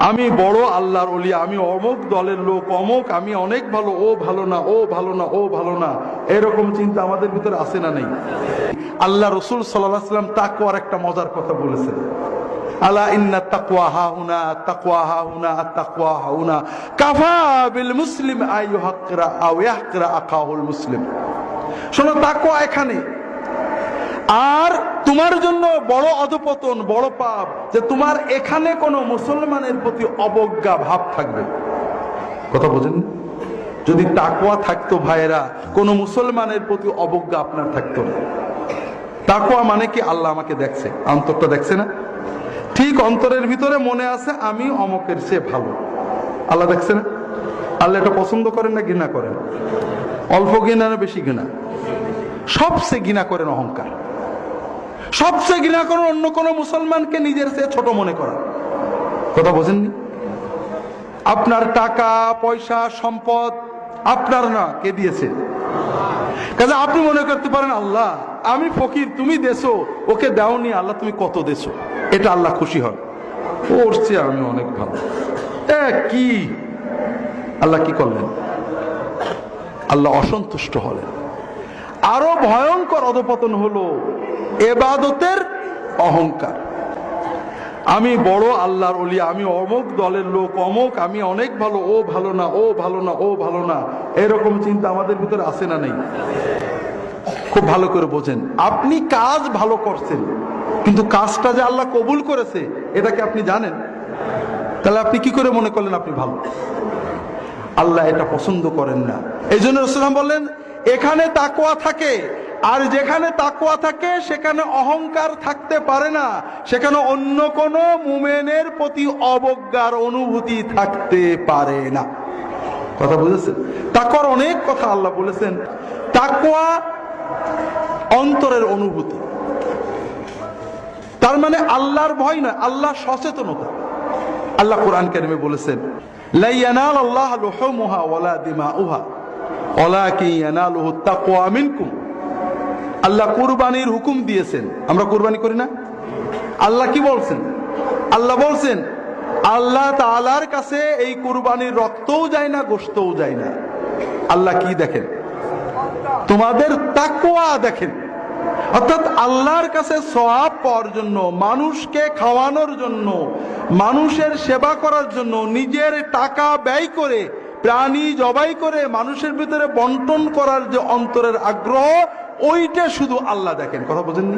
আমি বড় আল্লাহর ওলি, আমি অমুক দলের লোক, অমুক, আমি অনেক ভালো, ও ভালো না, ও ভালো না, ও ভালো না, এরকম চিন্তা আমাদের ভিতরে আসে না নেই? আল্লাহ রসুল সাল্লাল্লাহু আলাইহি ওয়াসাল্লাম তাকওয়ার একটা মজার কথা বলেছেন, আলা ইন্না তাকওয়া হাহুনা, তাকওয়া হাহুনা, তাকওয়া হাহুনা, কাফা বিল মুসলিম আইয়ুহাক্কিরা আও ইয়াহকিরা আখাহুল মুসলিম। শোনো, তাকওয়া এখানে। আর তোমার জন্য বড় অধপতন, বড় পাপ যে তোমার এখানে কোনো মুসলমানের প্রতি অবজ্ঞা ভাব থাকবে। কথা বোঝেন? যদি তাকওয়া থাকতো ভাইয়েরা, কোনো মুসলমানের প্রতি অবজ্ঞা আপনার থাকতো না। তাকওয়া মানে কি? আল্লাহ আমাকে দেখছে, অন্তরটা দেখছে না? ঠিক অন্তরের ভিতরে মনে আছে আমি অমকের চেয়ে ভালো, আল্লাহ দেখছে না? আল্লাহ এটা পছন্দ করেন না ঘৃণা করেন? অল্প ঘৃণা না বেশি ঘৃণা? সবচেয়ে ঘৃণা করেন অহংকার, সবচেয়ে ঘৃণা করেন অন্য কোন মুসলমানকে নিজের চেয়ে ছোট মনে করা। কথা বোঝেননি? আপনার টাকা পয়সা সম্পদ আপনার না, কে দিয়েছে? কাজে আপনি মনে করতে পারেন আল্লাহ আমি ফকির, তুমি দেছো, ওকে দাওনি, আল্লাহ তুমি কত দেছো, এটা আল্লাহ খুশি হন। ওর চেয়ে আমি অনেক ভালো। কি আল্লাহ কি করলেন? আল্লাহ অসন্তুষ্ট হলেন। আরো ভয়ঙ্কর অধপতন হলো ইবাদতের অহংকার। আমি বড় আল্লাহর ওলি, আমি অমুক দলের লোক, অমুক, আমি অনেক ভালো, ও ভালো না, ও ভালো না, ও ভালো না, এরকম চিন্তা আমাদের ভিতরে আসে না নেই? খুব ভালো করে বোঝেন, আপনি কাজ ভালো করছেন, কিন্তু কাজটা যে আল্লাহ কবুল করেছে এটা কি আপনি জানেন? তাহলে আপনি কি করে মনে করলেন আপনি ভালো? আল্লাহ এটা পছন্দ করেন না। এই জন্য রাসূল বললেন এখানে তাকওয়া থাকে, আর যেখানে তাকওয়া থাকে সেখানে অহংকার থাকতে পারে না, সেখানে অন্য কোন মুমিনের প্রতি অবজ্ঞার অনুভূতি থাকতে পারে না। কথা বুঝেছেন? তাকওয়ার অনেক কথা আল্লাহ বলেছেন। তাকওয়া অন্তরের অনুভূতি, তার মানে আল্লাহর ভয় নয়, আল্লাহ সচেতনতা। আল্লাহ কোরআন কারিমে বলেছেন লা ইয়ানালাল্লাহু লুহুমুহা ওয়ালা দিমাউহা ওয়ালাকিন ইয়ানালুহু তাকওয়া মিনকুম। আল্লাহ কুরবানির হুকুম দিয়েছেন, আমরা কুরবানি করি না? আল্লাহ কি বলছেন? আল্লাহ বলছেন আল্লাহ তাআলার কাছে এই কুরবানির রক্তও যায় না, গোশতও যায় না। আল্লাহ কি দেখেন? তোমাদের তাকওয়া দেখেন। অর্থাৎ আল্লাহর কাছে সওয়াব পাওয়ার জন্য, মানুষকে খাওয়ানোর জন্য, মানুষের সেবা করার জন্য নিজের টাকা ব্যয় করে, প্রাণী জবাই করে মানুষের ভিতরে বন্টন করার যে অন্তরের আগ্রহ, ওইটা শুধু আল্লাহ দেখেন। কথা বোঝেননি?